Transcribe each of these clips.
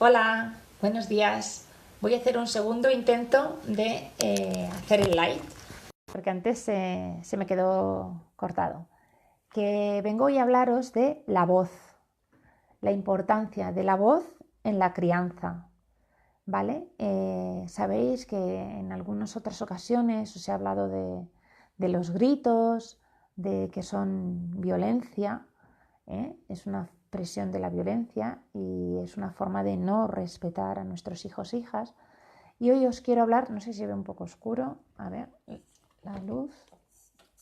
Hola, buenos días. Voy a hacer un segundo intento de hacer el live, porque antes se me quedó cortado. Que vengo hoy a hablaros de la voz, la importancia de la voz en la crianza, ¿vale? Sabéis que en algunas otras ocasiones os he hablado de los gritos, de que son violencia, es una expresión de la violencia y es una forma de no respetar a nuestros hijos e hijas. Y hoy os quiero hablar, no sé si ve un poco oscuro, a ver, la luz,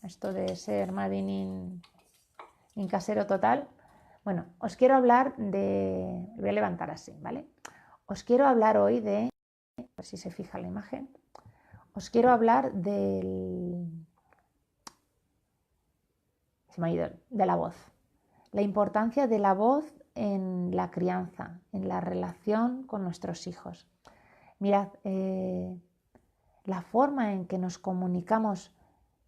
esto de ser Madin in casero total. Bueno, os quiero hablar de, voy a levantar así, ¿vale? Os quiero hablar hoy de, a ver si se fija la imagen, os quiero hablar de la voz. La importancia de la voz en la crianza, en la relación con nuestros hijos. Mirad, la forma en que nos comunicamos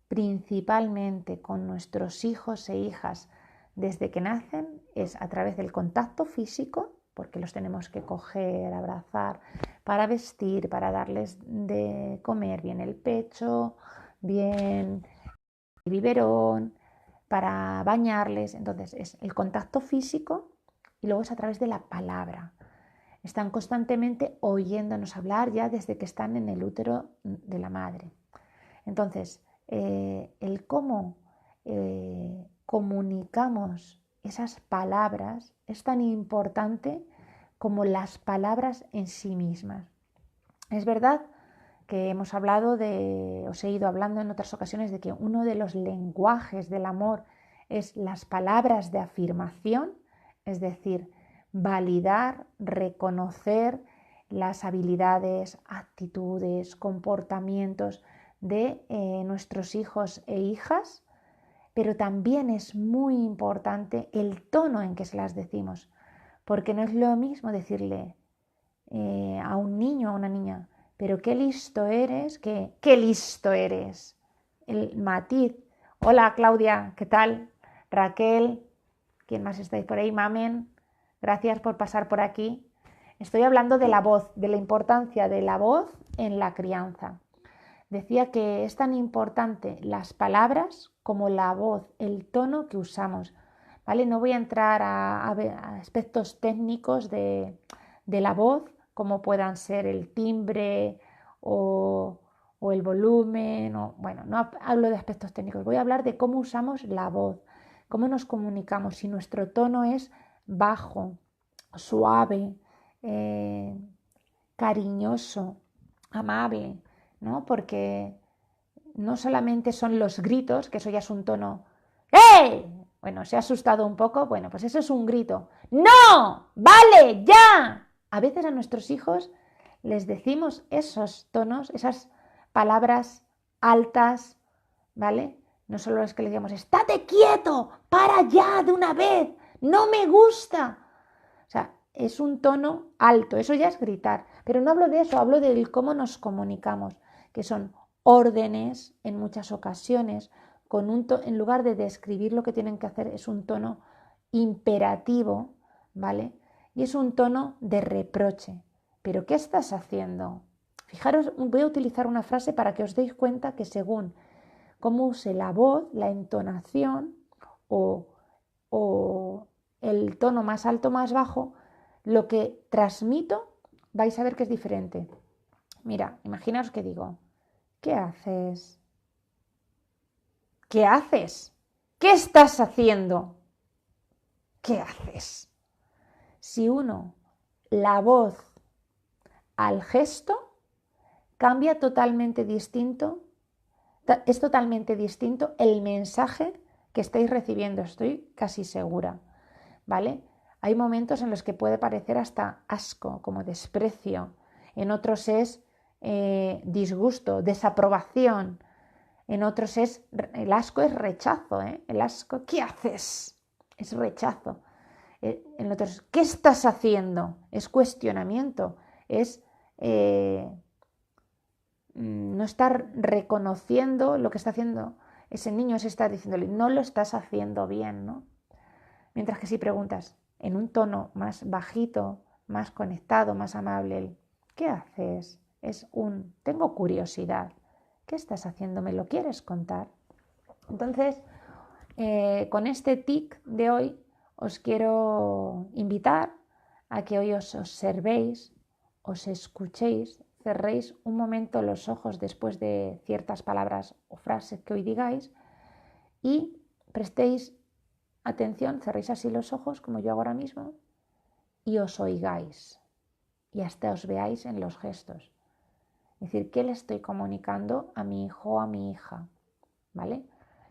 principalmente con nuestros hijos e hijas desde que nacen es a través del contacto físico, porque los tenemos que coger, abrazar, para vestir, para darles de comer bien el pecho, bien el biberón, para bañarles. Entonces es el contacto físico y luego es a través de la palabra. Están constantemente oyéndonos hablar ya desde que están en el útero de la madre. Entonces, el cómo comunicamos esas palabras es tan importante como las palabras en sí mismas. Es verdad que hemos hablado os he ido hablando en otras ocasiones de que uno de los lenguajes del amor es las palabras de afirmación, es decir, validar, reconocer las habilidades, actitudes, comportamientos de nuestros hijos e hijas, pero también es muy importante el tono en que se las decimos, porque no es lo mismo decirle a un niño o a una niña, pero qué listo eres, qué listo eres. El matiz. Hola Claudia, ¿qué tal? Raquel, ¿quién más estáis por ahí? Mamen, gracias por pasar por aquí. Estoy hablando de la voz, de la importancia de la voz en la crianza. Decía que es tan importante las palabras como la voz, el tono que usamos. ¿Vale? No voy a entrar a aspectos técnicos de la voz, como puedan ser el timbre o el volumen. Bueno, no hablo de aspectos técnicos, voy a hablar de cómo usamos la voz, cómo nos comunicamos, si nuestro tono es bajo, suave, cariñoso, amable, ¿no? Porque no solamente son los gritos, que eso ya es un tono ¡eh! Bueno, se ha asustado un poco, bueno, pues eso es un grito. ¡No! ¡Vale! ¡Ya! A veces a nuestros hijos les decimos esos tonos, esas palabras altas, ¿vale? No solo es que les digamos, ¡estate quieto! ¡Para ya de una vez! ¡No me gusta! O sea, es un tono alto, eso ya es gritar. Pero no hablo de eso, hablo de cómo nos comunicamos, que son órdenes en muchas ocasiones, con en lugar de describir lo que tienen que hacer, es un tono imperativo, ¿vale? Y es un tono de reproche. ¿Pero qué estás haciendo? Fijaros, voy a utilizar una frase para que os deis cuenta que según cómo use la voz, la entonación o el tono más alto, más bajo, lo que transmito vais a ver que es diferente. Mira, imaginaos que digo, ¿qué haces? ¿Qué haces? ¿Qué estás haciendo? ¿Qué haces? Si uno la voz al gesto cambia totalmente distinto, es totalmente distinto el mensaje que estáis recibiendo, estoy casi segura, ¿vale? Hay momentos en los que puede parecer hasta asco, como desprecio, en otros es disgusto, desaprobación. En otros el asco es rechazo, ¿eh? El asco, ¿qué haces? Es rechazo. En otros, ¿qué estás haciendo? Es cuestionamiento, es no estar reconociendo lo que está haciendo ese niño, es estar diciéndole, no lo estás haciendo bien, ¿no? Mientras que si preguntas en un tono más bajito, más conectado, más amable el ¿qué haces? Es un tengo curiosidad. ¿Qué estás haciendo? ¿Me lo quieres contar? Entonces, con este tic de hoy os quiero invitar a que hoy os observéis, os escuchéis, cerréis un momento los ojos después de ciertas palabras o frases que hoy digáis y prestéis atención, cerréis así los ojos como yo hago ahora mismo y os oigáis y hasta os veáis en los gestos. Es decir, ¿qué le estoy comunicando a mi hijo o a mi hija? ¿Vale?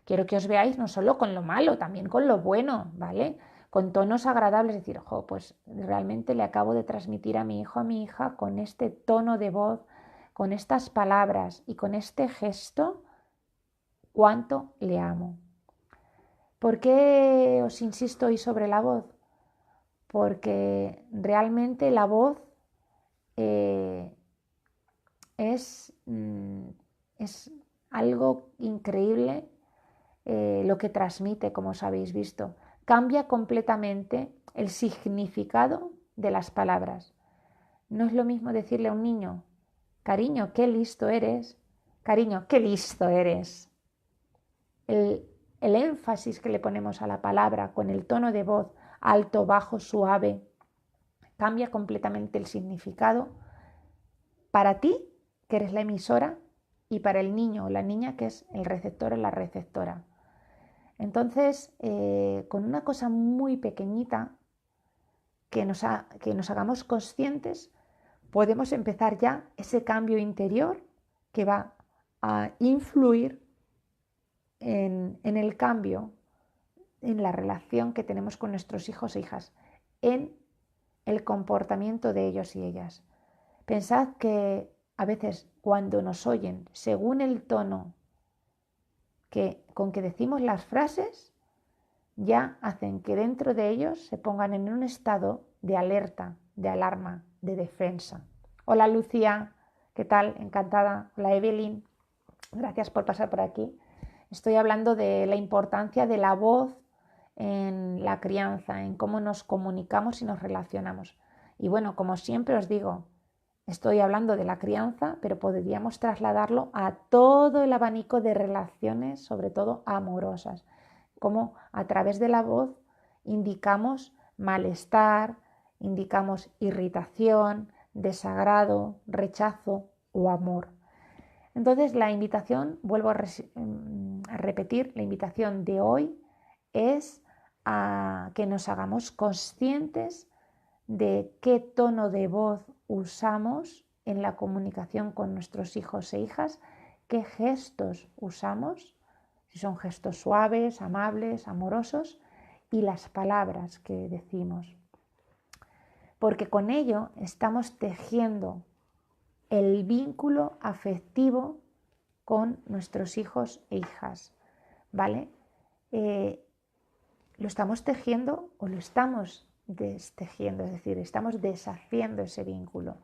Quiero que os veáis no solo con lo malo, también con lo bueno, ¿vale? Con tonos agradables, decir, ojo, pues realmente le acabo de transmitir a mi hijo, a mi hija, con este tono de voz, con estas palabras y con este gesto, cuánto le amo. ¿Por qué os insisto hoy sobre la voz? Porque realmente la voz es algo increíble lo que transmite, como os habéis visto. Cambia completamente el significado de las palabras. No es lo mismo decirle a un niño, cariño, qué listo eres, cariño, qué listo eres. El énfasis que le ponemos a la palabra con el tono de voz alto, bajo, suave, cambia completamente el significado para ti, que eres la emisora, y para el niño o la niña, que es el receptor o la receptora. Entonces, con una cosa muy pequeñita que nos hagamos conscientes, podemos empezar ya ese cambio interior que va a influir en el cambio, en la relación que tenemos con nuestros hijos e hijas, en el comportamiento de ellos y ellas. Pensad que a veces cuando nos oyen, según el tono con que decimos las frases, ya hacen que dentro de ellos se pongan en un estado de alerta, de alarma, de defensa. Hola Lucía, ¿qué tal? Encantada. Hola Evelyn, gracias por pasar por aquí. Estoy hablando de la importancia de la voz en la crianza, en cómo nos comunicamos y nos relacionamos. Y bueno, como siempre os digo, estoy hablando de la crianza, pero podríamos trasladarlo a todo el abanico de relaciones, sobre todo amorosas. Cómo a través de la voz indicamos malestar, indicamos irritación, desagrado, rechazo o amor. Entonces la invitación, vuelvo a repetir, la invitación de hoy es a que nos hagamos conscientes de qué tono de voz usamos en la comunicación con nuestros hijos e hijas, qué gestos usamos, si son gestos suaves, amables, amorosos, y las palabras que decimos. Porque con ello estamos tejiendo el vínculo afectivo con nuestros hijos e hijas, ¿vale? Lo estamos tejiendo o lo estamos destejiendo, es decir, estamos deshaciendo ese vínculo.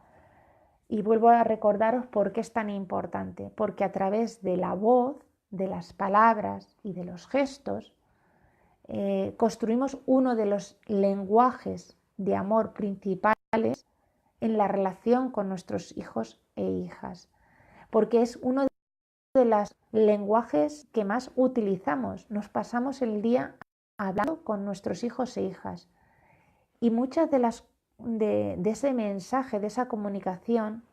Y vuelvo a recordaros por qué es tan importante, porque a través de la voz, de las palabras y de los gestos, construimos uno de los lenguajes de amor principales en la relación con nuestros hijos e hijas, porque es uno de los lenguajes que más utilizamos. Nos pasamos el día hablando con nuestros hijos e hijas y muchas de ese mensaje, de esa comunicación,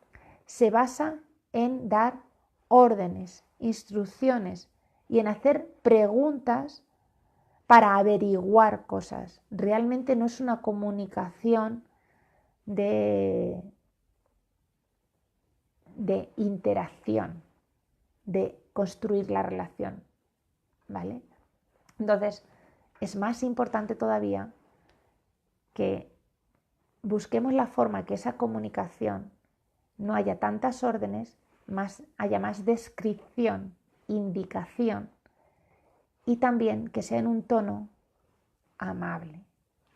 se basa en dar órdenes, instrucciones y en hacer preguntas para averiguar cosas. Realmente no es una comunicación de interacción, de construir la relación, ¿vale? Entonces, es más importante todavía que busquemos la forma que esa comunicación no haya tantas órdenes, haya más descripción, indicación, y también que sea en un tono amable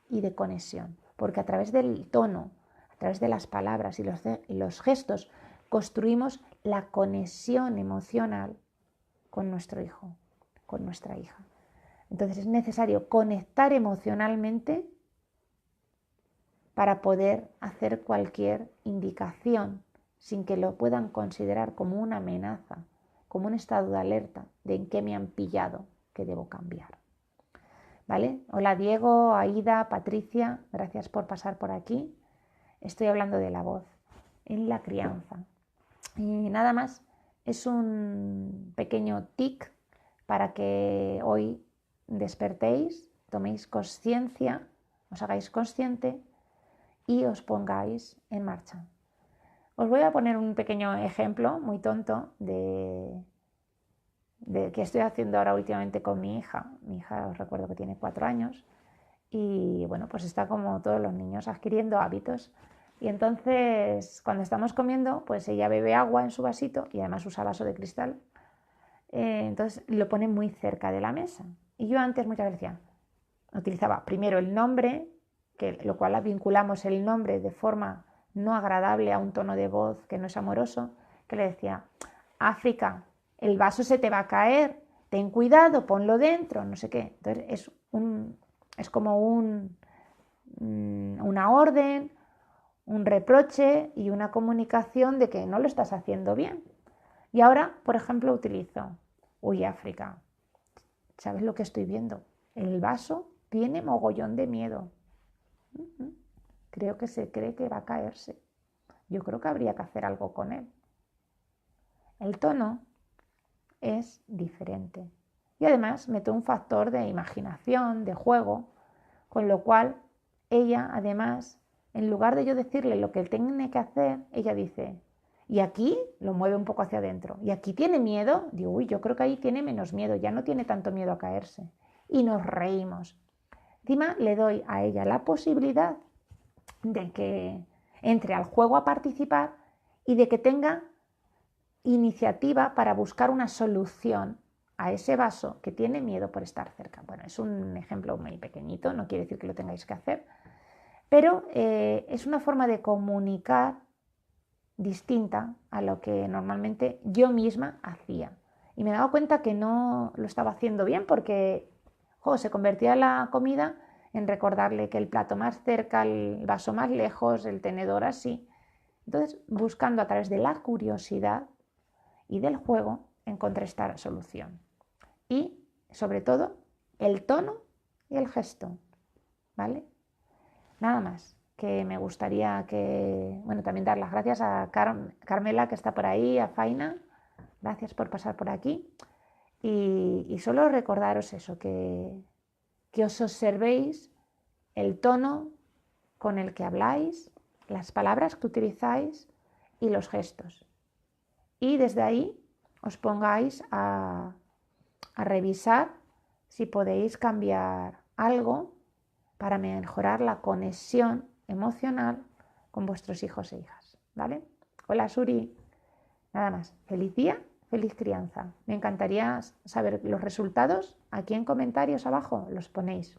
y de conexión, porque a través del tono, a través de las palabras y los gestos, construimos la conexión emocional con nuestro hijo, con nuestra hija. Entonces es necesario conectar emocionalmente para poder hacer cualquier indicación sin que lo puedan considerar como una amenaza, como un estado de alerta de en qué me han pillado, que debo cambiar. ¿Vale? Hola Diego, Aida, Patricia, gracias por pasar por aquí. Estoy hablando de la voz en la crianza. Y nada más, es un pequeño tic para que hoy despertéis, toméis conciencia, os hagáis consciente y os pongáis en marcha. Os voy a poner un pequeño ejemplo muy tonto de que estoy haciendo ahora últimamente con mi hija. Mi hija, os recuerdo que tiene 4 años y bueno, pues está como todos los niños adquiriendo hábitos. Y entonces cuando estamos comiendo, pues ella bebe agua en su vasito y además usa vaso de cristal. Entonces lo pone muy cerca de la mesa. Y yo antes muchas veces decía, utilizaba primero el nombre, lo cual vinculamos el nombre de forma no agradable a un tono de voz que no es amoroso, que le decía, África, el vaso se te va a caer, ten cuidado, ponlo dentro, no sé qué. Entonces es como una orden, un reproche y una comunicación de que no lo estás haciendo bien. Y ahora, por ejemplo, utilizo, uy, África, ¿sabes lo que estoy viendo? El vaso tiene mogollón de miedo. Creo que se cree que va a caerse. Yo creo que habría que hacer algo con él. El tono es diferente. Y además meto un factor de imaginación, de juego, con lo cual ella, además, en lugar de yo decirle lo que él tiene que hacer, ella dice, y aquí lo mueve un poco hacia adentro. ¿Y aquí tiene miedo? Digo, uy, yo creo que ahí tiene menos miedo, ya no tiene tanto miedo a caerse. Y nos reímos. Encima le doy a ella la posibilidad de que entre al juego a participar y de que tenga iniciativa para buscar una solución a ese vaso que tiene miedo por estar cerca. Bueno, es un ejemplo muy pequeñito, no quiere decir que lo tengáis que hacer, pero es una forma de comunicar distinta a lo que normalmente yo misma hacía. Y me he dado cuenta que no lo estaba haciendo bien porque se convertía la comida en recordarle que el plato más cerca, el vaso más lejos, el tenedor así. Entonces, buscando a través de la curiosidad y del juego, encontré esta solución. Y, sobre todo, el tono y el gesto, ¿vale? Nada más, que me gustaría que, bueno, también dar las gracias a Carmela, que está por ahí, a Faina, gracias por pasar por aquí. Y solo recordaros eso, que os observéis el tono con el que habláis, las palabras que utilizáis y los gestos. Y desde ahí os pongáis a revisar si podéis cambiar algo para mejorar la conexión emocional con vuestros hijos e hijas, ¿vale? Hola Suri, nada más, feliz día, feliz crianza. Me encantaría saber los resultados, aquí en comentarios abajo los ponéis.